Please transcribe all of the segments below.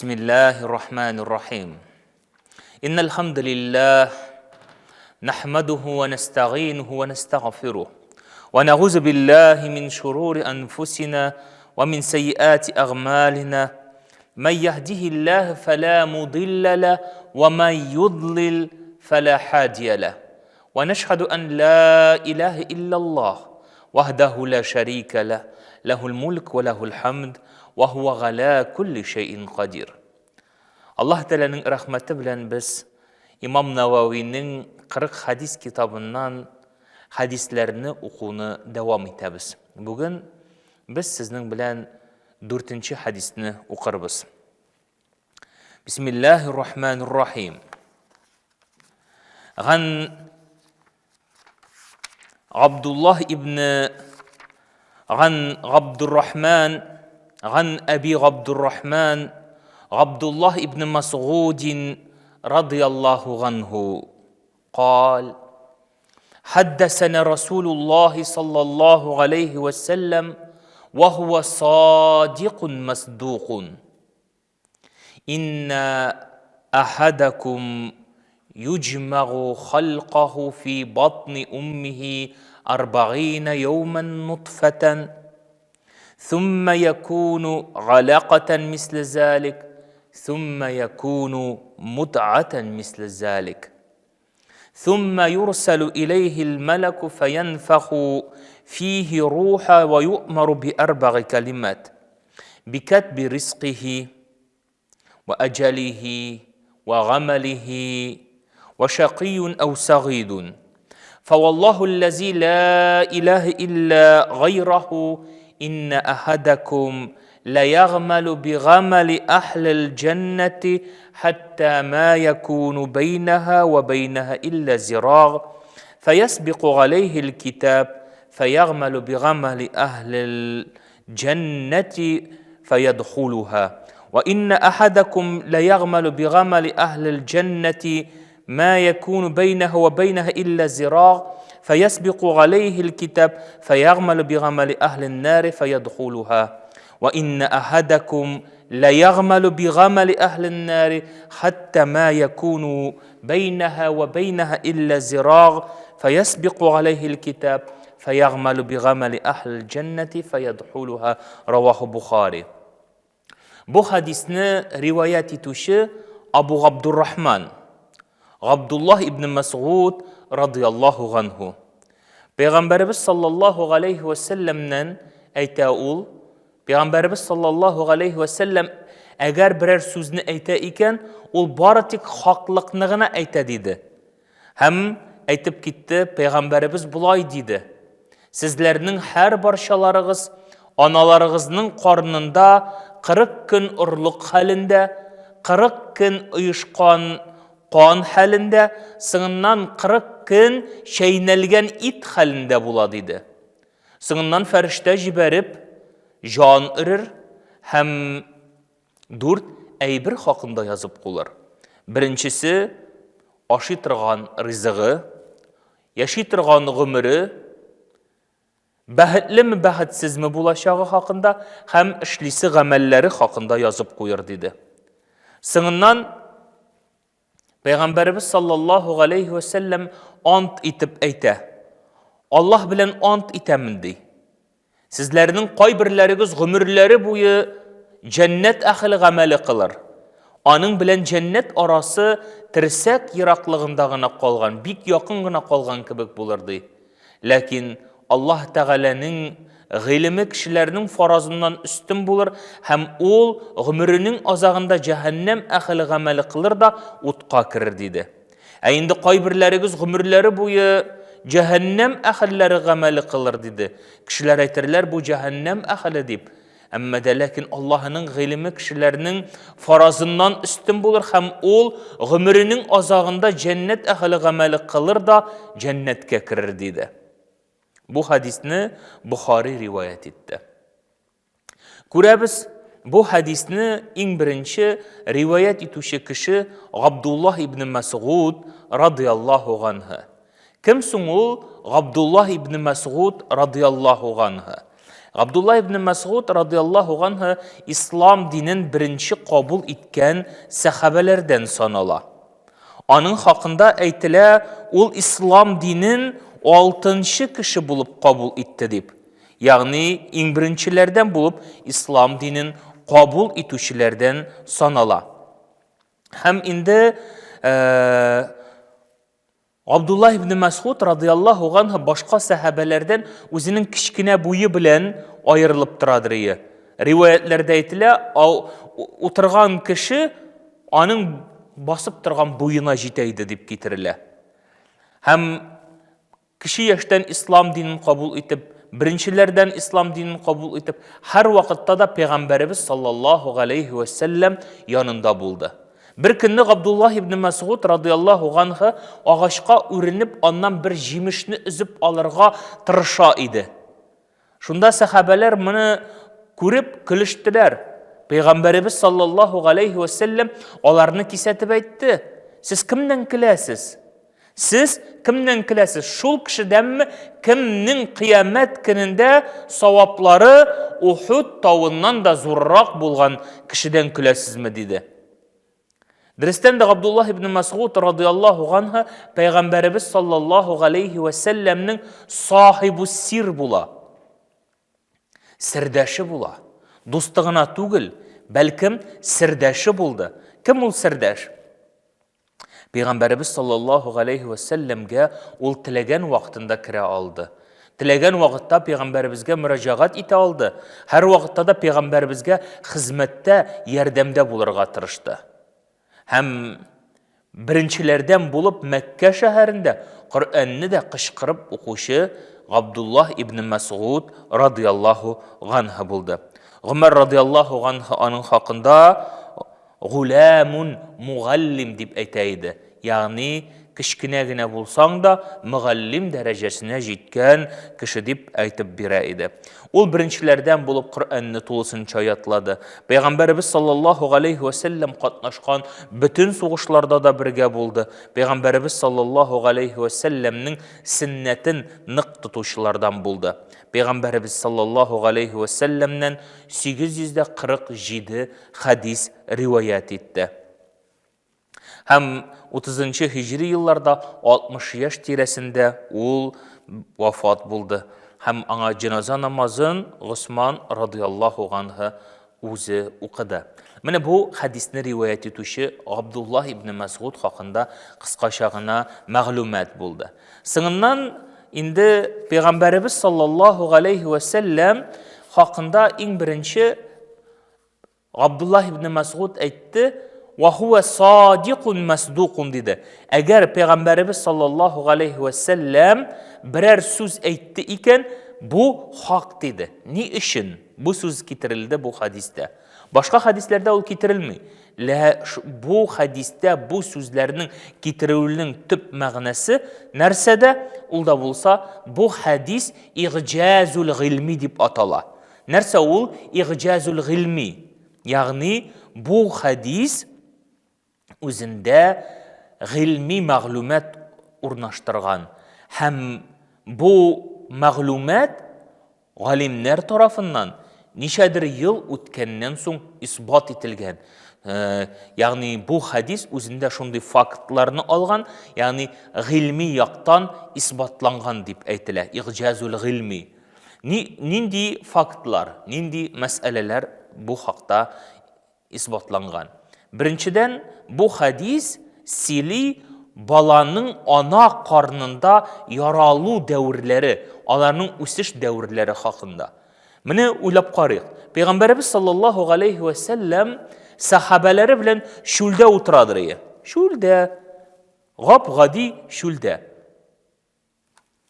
بسم الله الرحمن الرحيم إن الحمد لله نحمده ونستعينه ونستغفره ونعوذ بالله من شرور أنفسنا ومن سيئات أعمالنا من يهده الله فلا مضل له ومن يضلل فلا هادي له ونشهد أن لا إله إلا الله وحده لا شريك له له الملك وله الحمد وهو على كل شيء قدير. Allah Teala'nın rahmeti bilen biz İmam Navavi'nin 40 hadis kitabından hadislerini okunu devam etemiz. Bugün biz sizin bilen 4. hadisini okuruz. Bismillahirrahmanirrahim. Gan Abdullah ibn Abdurrahman عن أبي عبد الرحمن عبد الله بن مسعود رضي الله عنه قال حدثنا رسول الله صلى الله عليه وسلم وهو صادق مصدوق إن أحدكم يجمع خلقه في بطن أمه 40 يوما نطفة ثم يكون علقة مثل ذلك ثم يكون مضغة مثل ذلك ثم يرسل إليه الملك فينفخ فيه روحا ويؤمر بأربع كلمات بكتب رزقه وأجله وعمله وشقي أو سعيد فوالله الذي لا إله إلا غيره إن أحدكم ليعمل بعمل أهل الجنة حتى ما يكون بينها وبينها إلا ذراع فيسبق عليه الكتاب فيعمل بعمل أهل الجنة فيدخلها وإن أحدكم ليعمل بعمل أهل الجنة ما يكون بينه وبينها إلا ذراع فيسبق عليه الكتاب فيعمل بعمل أهل النار فيدخلها وإن أحدكم ليعمل بعمل أهل النار حتى ما يكون بينها وبينها إلا ذراع فيسبق عليه الكتاب فيعمل بعمل أهل الجنة فيدخلها رواه Bukhari. Bu hadisni rivayet etuşi Abu Abdurrahman Abdullah ibn Mas'ud radıyallahu anhu. Peygamberimiz sallallahu aleyhi ve sellem'den ayta ul. Peygamberimiz sallallahu aleyhi ve sellem eğer birer sözünü ayta iken ol baratik haklılıklarına ayta dedi. Hem aytıp gitti Peygamberimiz bulay dedi. Sizlerinin her parçalarınız analarınızın karnında 40 gün urluk halinde 40 gün uyuşkan kan halinde, sığından 40 gün şeynelgen it halinde bula dedi. Sığından ferişte jiberip, can ırır, hem 4 eybir hakkında yazıp qolar. Birincisi, aşıtırgan rızığı, yaşıtırgan gümürü, bəhətli mi, bəhətsiz mi bulaşağı hakkında, hem işlisi gamelleri hakkında yazıp qoyar dedi. Sığından Peygamberimiz sallallahu aleyhi ve sellem ant itip eyte. Allah bilen ant itemindi. Sizlerinin qaybirləriniz gümürləri boyu cennet ahli gameli kılır. Anın bilen cennet arası tirsek yiraklığındağına qalğan, bik yakın qalğan kibik bulurdu. Lakin Allah Teala'nın gılimi kişilerinin farazından üstün bulur, hem ol gümürünün azağında cehennem ahli gameli kılır da utqa kirir dedi. Indi qaybirləriniz gümürləri boyu cehennem ahilleri gameli kılır dedi. Kişiler aytırlar bu cehennem ahli deyip. Amma da lakin Allah'ın gılimi kişilerinin farazından üstün bulur, hem ol gümürünün azağında cennet ahli gameli kılır da cennetke kirir dedi. Bu hadisni Bukhari rivayet etti. Görəbiz, bu hadisni en birinci rivayet etuşi kişi Abdullah ibn Mas'ud radıyallahu anhu. Kimsin o? Abdullah ibn Mas'ud radıyallahu anhu. Абдулла ибн Масғуд радиаллаху анху ислам динен беренче кабул иткән сахабалардан санала. Аның хакында әйтелә, ул ислам динен 6-нчы кеше булып кабул итте дип. Ягъни иң беренчеләрдән булып ислам динен кабул итүчеләрдән санала. Һәм инде Абдулла ибн Масғуд радиаллаху анху башка сахабалардан үзенең кичкенә буе белән аерылып торадыр. Риваятләрдә әйтелә, утырган кеше аның басып торган буена җитә иде дип китерелә. Һәм кеше яшьтән ислам динен кабул итеп, беренчеләрдән ислам динен кабул итеп, һәр вакытта да Пәйгамбәрбез саллаллаху алейхи ва саллям янында булды. Бер көнне Абдулла ибн Масғуд радиаллаху анху агачка үренеп, аннан бер җимешне үзеп алырга тырыша иде. Шунда сахабалар моны күреп көлештеләр. Пәйгамбәрбез саллаллаху алейхи ва саллям аларны кисәтеп әйтте: "Сез кемнән көләсез? Сез кемнән көләсез? Шул кешедәнме, кемнең кыямәт көнендә саваплары Ухуд тауыннан да зуррак булган кешедән көләсезме?" диде. Дөрестән дә Абдулла ибн Масғуд радиаллаху анху Пәйгамбәрбез саллаллаху алейхи ва саллямның сахибу сир була. Сирдәше була. Дустыгына түгел, бәлкем сирдәше булды. Кем ул сирдәш? Пәйгамбәрбез саллаллаху алейхи ва саллямга ул теләгән вакытында керә алды. Теләгән вакытта Пәйгамбәрбезгә мөрәҗәгать итә алды. Һәр вакытта да Пәйгамбәрбезгә хезмәттә, ярдәмдә булырга тырышты. Һәм беренчеләрдән булып Мәккә шәһәрендә Коръәнне дә кычкырып укучы Абдулла ибн Масғуд радиаллаху анху булды. Гомәр радиаллаху анху аның хакында гуләмун мугаллим дип әйтә иде. Ягъни кичкенә генә булсаң да мугаллим дәрәҗәсенә җиткән кеше дип әйтеп бирә иде. Ул беренчеләрдән булып Коръәнне тулысынча ятлады. Пәйгамбәрбез саллаллаху алейхи ва саллям катнашкан бөтен сугышларда да бергә булды. Пәйгамбәрбез саллаллаху алейхи ва саллямның сөннәтен нык тотучылардан булды. Пәйгамбәрбез саллаллаху алейхи ва саллямнан 847 хадис риваят итте. Һәм 30-нчы һиҗри елларда 60 яшь тирәсендә ул вафат булды. Һәм аңа җеназа намазын Госман радиаллаху анху үзе укыды. Менә бу хадисне риваят итүче Абдулла ибн Масғуд хакында кыскача гына мәгълүмат булды. Соңыннан инде Пәйгамбәрбез саллаллаху алейхи ва саллям хакында иң беренче Абдулла ибн Масғуд әйтте: "Ва хува садиқун масдуқун" диде. Әгәр Пәйгамбәрбез саллаллаху алейхи ва саллям берәр сүз әйтте икән, бу хак диде. Ни өчен бу сүз китерелде бу хадистә? Башка хадисләрдә ул китерелми. Бу хадистә бу сүзләрнең китерүленең төп мәгънәсе нәрсәдә? Ул да булса, бу хадис иғҗазул гыйлми дип атала. Нәрсә ул иғҗазул гыйлми? Ягъни бу хадис үзендә гыйлми мәгълүмат урнаштырган. Һәм бу мәгълүмат галимнәр тарафыннан ничәдер ел үткәннән соң исбат ителгән. Ягъни бу хадис үзендә шундый фактларны алган, ягъни гыйлми яктан исбатланган дип әйтелә. Иғҗазул гыйлми. Нинди фактлар, нинди мәсьәләләр бу хакта исбатланган? Беренчедән, бу хадис сили баланың ана карнында яралу дәврләре, аларның үсеш дәврләре хакында. Менә уйлап карыйк. Пәйгамбәрбез саллаллаху алейхи ва саллям сахабалары белән шүлдә утырадыр. Шүлдә, гап-гади шүлдә.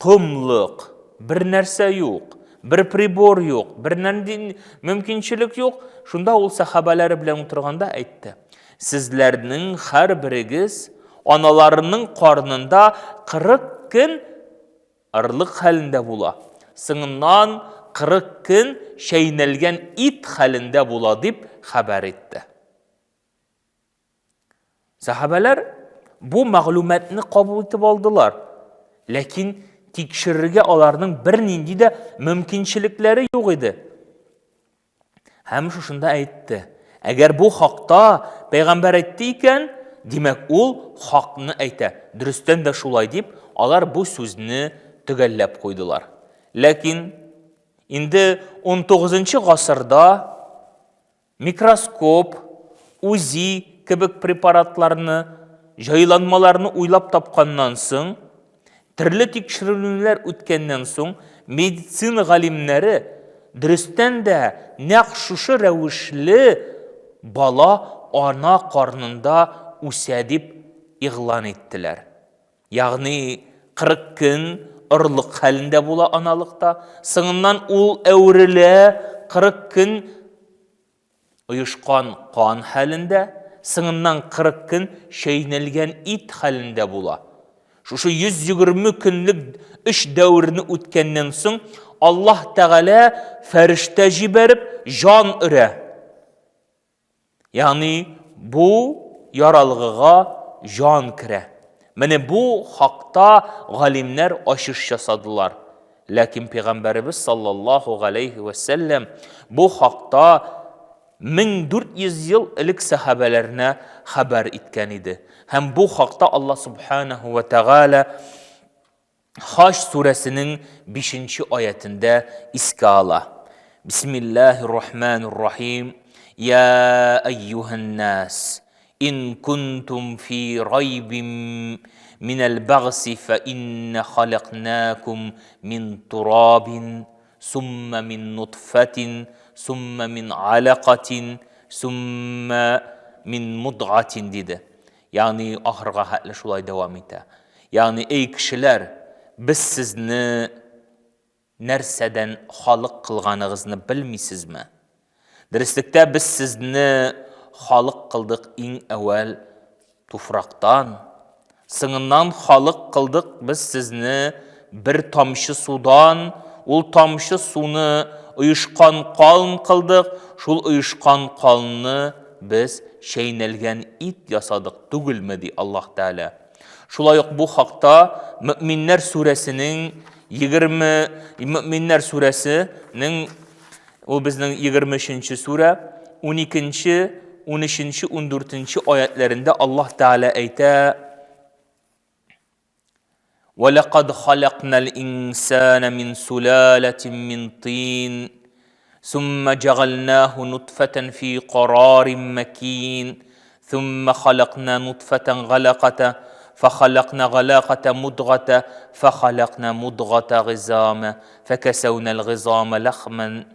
Кымлык, бер нәрсә юк, бер прибор юк, бер нинди мөмкинчелек юк. Шунда ул сахабалары белән утырганда әйтте: "Сезләрнең һәр берегез аналарының карнында 40 көн ырлык хәлендә була. Соңыннан 40 көн шәйнәлгән ит хәлендә була" дип хәбәр итте. Сахабалар бу мәгълүматны кабул итеп алдылар. Ләкин тикшерергә аларның бернинди дә мөмкинчелекләре юк иде. Һәм шушында әйтте. Әгәр бу хакта пәйгамбәр әйтте икән, димәк ул хакны әйтә. Дөрестән дә шулай дип, алар бу сүзне төгәлләп куйдылар. Ләкин инде 19-нчы гасырда микроскоп, УЗИ кебек препаратларны, җайланмаларны уйлап тапканнан соң, төрле тикшерүләр үткәннән соң, медицина галимнәре дөрестән дә нәкъ шушы рәвешле бала ана карнында үсә дип игълан иттеләр. Ягъни 40 көн ырлык хәлендә була аналыкта, соңыннан ул әүрелә 40 көн оешкан кан хәлендә, соңыннан 40 көн шәйнәлгән ит хәлендә була. Шушы 120 көнлек эш дәврне үткәннән соң Аллаһ Тәгалә фәрештә җибәреп җан өрә. Ягъни бу яралгыга җан керә. Менә бу хакта галимнәр ачыш ясадылар. Ләкин пәйгамбәрбез саллаллаһу галейһи ва саллям бу хакта 1400 ел элек сахабаларына хәбәр иткән иде. Һәм бу хакта Аллаһ субханаһу ва тәгалә Хаш сүрәсенең 5-нче аятында искә ала. Бисмиллаһир-рахманир-рахим. Я айюхан-нас, ин кунтум фи райбин минал багси фа инна халакнакум мин турабин, сумма мин нутфатин, сумма мин алақатин, сумма мин мудгатин диде. Ягъни ахырга хәтле шулай дәвам итә. Ягъни эй кешеләр, biz sizni нәрсәдән халык кылганыгызны белмисезме? Дөрестлектә biz sizni халык кылдык иң әвәл туфрактан, соңыннан халык кылдык biz sizni бер тамчы судан, ул тамчы суны уйышкан калын кылдык, шул уйышкан калынны biz шәйнәлгән ит ясадык түгелме ди Аллаһ Тәгалә. Шулай ук бу хакта Мөэминнәр сүрәсенең 20 Мөэминнәр сүрәсенең ул безнең 23-нче сүрә 12-нче, 13-нче, 14-нче аятларында Аллаһ Тәгалә әйтә: وَلَقَدْ خَلَقْنَا الْإِنسَانَ مِنْ سُلَالَةٍ مِنْ طِينٍ ثُمَّ جَعَلْنَاهُ نُطْفَةً فِي قَرَارٍ مَكِينٍ ثُمَّ خَلَقْنَا نُطْفَةً غَلَقَةً فخلقنا غلاقة مضغة فخلقنا مضغة غزاما فكسونا الغزام لخما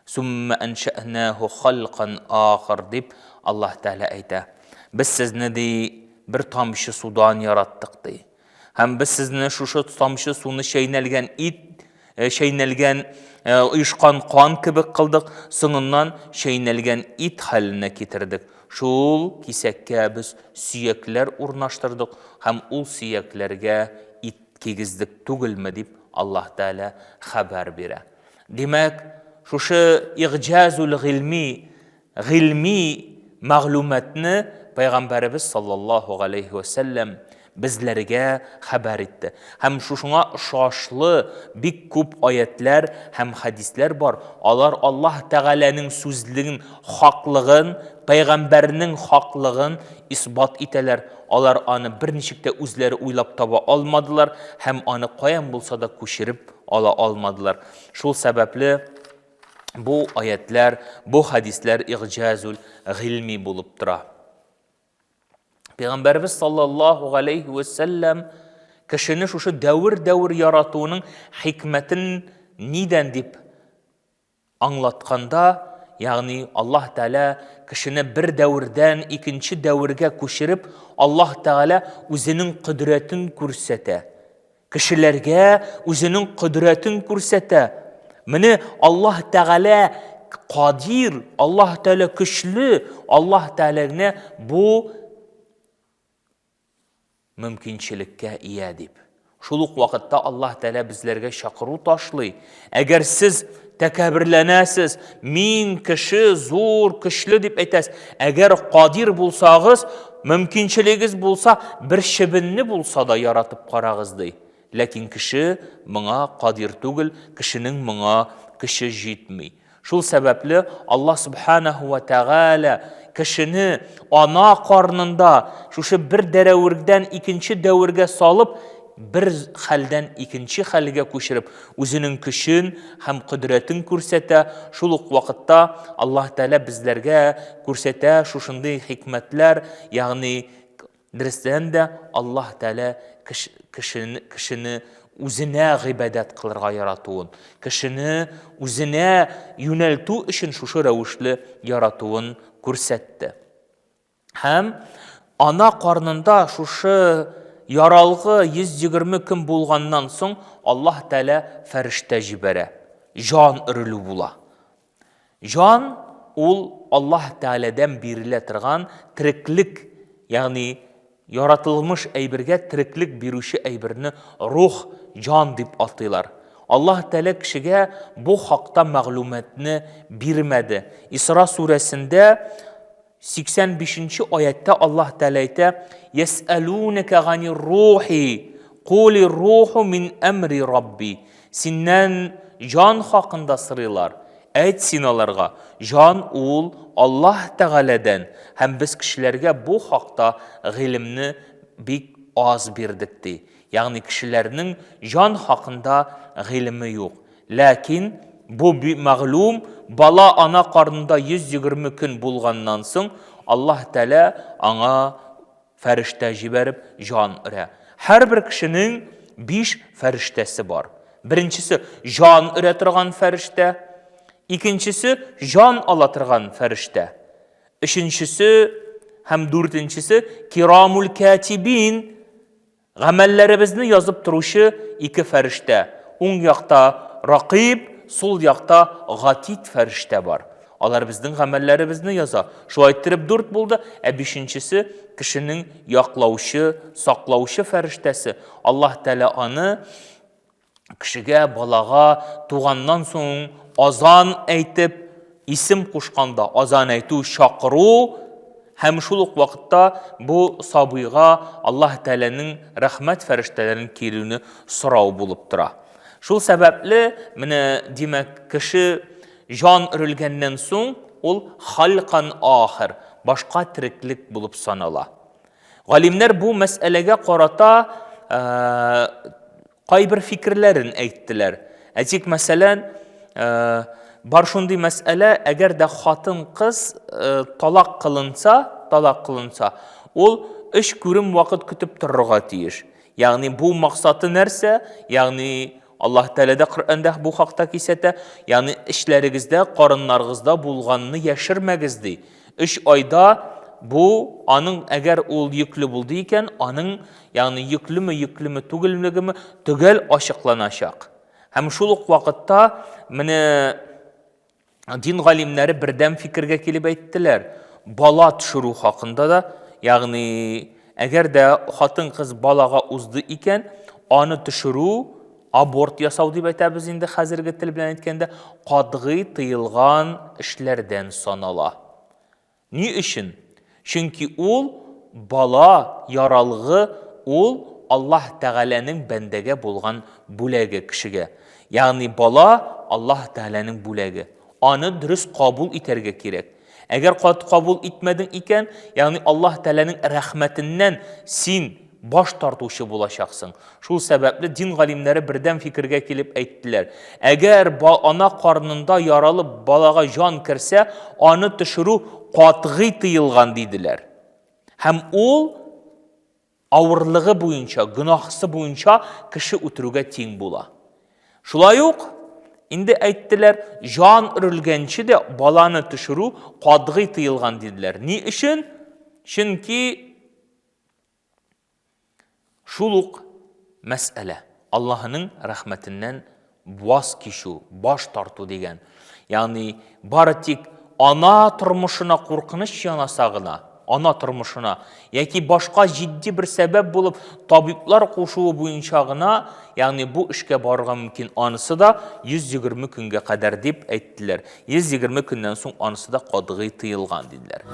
ثم أنشأناه خلقا آخر дип Аллаһ Тәгалә әйтә. Без сезне ди бер тамчы судан яраттык ди. Һәм без сезне шушы тамчы суны шәйнәлгән ит, шәйнәлгән уйышкан кан кебек кылдык, соңыннан шәйнәлгән ит хәленә китердек. Шул кисәккә без сөякләр урнаштырдык, һәм ул сөякләргә ит кигездек түгелме дип Аллаһ Тәгалә хәбәр бирә. Димәк, шушы иғҗазул гыйльми мәгълүматны Пәйгамбәрбез саллаллаһу галейһи ва саллям безләргә хәбәр итте. Һәм шушыңа ошашлы бик күп аятлар һәм хадислар бар. Алар Аллаһ Тәгаләнең сүзлеген, хаклыгын, Пәйгамбәрнең хаклыгын исбат итәләр. Алар аны берничек тә үзләре уйлап таба алмадылар һәм аны каян булса да күчереп ала алмадылар. Шул сәбәпле бу аятлар, бу хадислар иғҗазул гыйльми булып тора. Пәйгамбәрбез саллаллаһу галейһи ва саллям кешене шушы дәвр яратуының хикмәтен нидән дип аңлатканда, ягъни Аллаһ Тәгалә кешене бер дәврдән икенче дәвргә күчереп, Аллаһ Тәгалә үзенең кудрәтен күрсәтә. Кешеләргә үзенең кудрәтен күрсәтә. Менә Аллаһ Тәгалә кадир, Аллаһ Тәгалә көчле, Аллаһ Тәгаләгә бу мөмкинчелеккә ия дип. Шул ук вакытта Аллаһ Тәгалә безләргә чакыру ташлый. Әгәр сез тәкәбберләнәсез, мин кеше зур, көчле дип әйтәсез, әгәр кадир булсагыз, мөмкинчелегез булса, бер чебенне булса да яратып карагыз ди. Ләкин кеше моңа кадир түгел, кешенең моңа көче җитми. Шул сәбәпле Аллаһ Субханаһу ва Тәгалә кешене ана карнында шушы бер дәврдән икенче дәвргә салып, бер хәлдән икенче хәлгә күчереп, үзенең көчен һәм кодрәтен күрсәтә. Шул ук вакытта Аллаһ Тәгалә безләргә күрсәтә шушындый хикмәтләр, ягъни дөрестән дә Аллаһ Тәгалә кешене үзенә гыйбадәт кылырга яратуын, кешене үзенә юнәлтү өчен шушы рәвешле яратуын күрсәтте. Һәм ана карнында шушы яралгы 120 көн булганнан соң Аллаһ Тәгалә фәрештә җибәрә. Жан үрелү була. Жан ул Аллаһ Тәгаләдән бирелә торган тиреклек, ягъни яратылмыш әйбергә тиреклек бирүче әйберне рух, жан дип атыйлар. Аллаһ Тәгалә кешегә бу хакта мәгълүматны бирмәде. Исра сүрәсендә 85-нче аятта Аллаһ Тәгалә әйтә: "Яс'алунка ганир рухи, кули руху мин амри рабби." Синнән жан хакында сорыйлар. Әйт син аларга, жан ул Аллаһ Тәгаләдән, һәм без кешеләргә бу хакта гыйлемне бик аз бирдек ди. Ягъни кешеләрнең жан хакында гыйлеме юк. Ләкин бу мәгълүм бала ана карнында 120 көн булганнан соң Аллаһ Тәгалә аңа фәрештә җибәреп жан үрә. Һәрбер кешенең 5 фәрештәсе бар. Беренчесе жан үрә торган фәрештә, икенчесе жан ала торган фәрештә, өченчесе һәм дүртенчесе кирамул катибин, гамәлләребезне язып торучы 2 фәрештә. Уң якта рақиб, сул якта гатид фәрештә бар. Алар безнең гамәлләребезне яза. Шулай итеп 4 булды, 5нчесе кешенең яклаучы, саклаучы фәрештәсе. Аллаһ Тәгалә аны кешегә, балага туганнан соң азан әйтеп, исем кушканда азан әйтү, чакыру, һәм шул ук вакытта бу сабыйга Аллаһ Тәгаләнең рәхмәт фәрештәләрен килүне сорау булып тора. Шул сәбәпле менә димәк кеше жан үрелгәннән соң ул халкан ахир, башка тиреклек булып санала. Галимнәр бу мәсьәләгә карата кайбер фикерләрен әйттеләр. Әйтик, мәсәлән, бар шундый мәсьәлә, әгәр дә хатын-кыз талак кылынса, ул 3 күрем вакыт көтеп торырга тиеш. Ягъни бу максаты нәрсә? Ягъни Аллаһ Тәгалә дә Коръәндә бу хакта кисәтә. Ягъни эшләрегездә, карыннарыгызда булганны яшермәгез ди. 3 айда бу аның әгәр ул йөкле булды икән, аның ягъни йөклеме түгеллегеме төгәл ачыкланачак. Һәм шул ук вакытта менә дин галимнәре бердәм фикергә килеп әйттеләр. Бала төшерү хакында да, ягъни әгәр дә хатын-кыз балага узды икән, аны төшерү, аборт ясау дип әйтәбез инде хәзерге тел белән әйткәндә, катгый тыелган эшләрдән санала. Ни өчен? Чөнки ул бала яралгы, ул Аллаһ Тәгаләнең бәндәгә булган бүләге кешегә. Ягъни бала Аллаһ Тәгаләнең бүләге. Аны дөрес кабул итәргә кирәк. Әгәр кабул итмәдең икән, ягъни Аллаһ Тәгаләнең рәхмәтеннән син баш тартучы булачаксың. Шул сәбәпле дин галимнәре бердәм фикергә килеп әйттеләр. Әгәр ана карнында яралып балага жан керсә, аны төшерү катгый тыелган диделәр. Һәм ул авырлыгы буенча, гөнаһысы буенча кеше үтерүгә тиң була. Шулай ук инде әйттеләр, жан үрелгәнче дә баланы төшерү катгый тыелган диделәр. Ни өчен? Чөнки шул ук мәсьәлә Аллаһның рәхмәтеннән ваз кишу, баш тарту дигән. Ягъни бары тик ана тормышына куркыныч янаса гына, ана тормышына, яки башка җитди бер сәбәп булып табиблар кушуы буенча гына, ягъни бу эшкә барырга мөмкин. Анысы да 120 көнгә кадәр дип әйттеләр. 120 көннән соң анысы да катгый тыелган диделәр.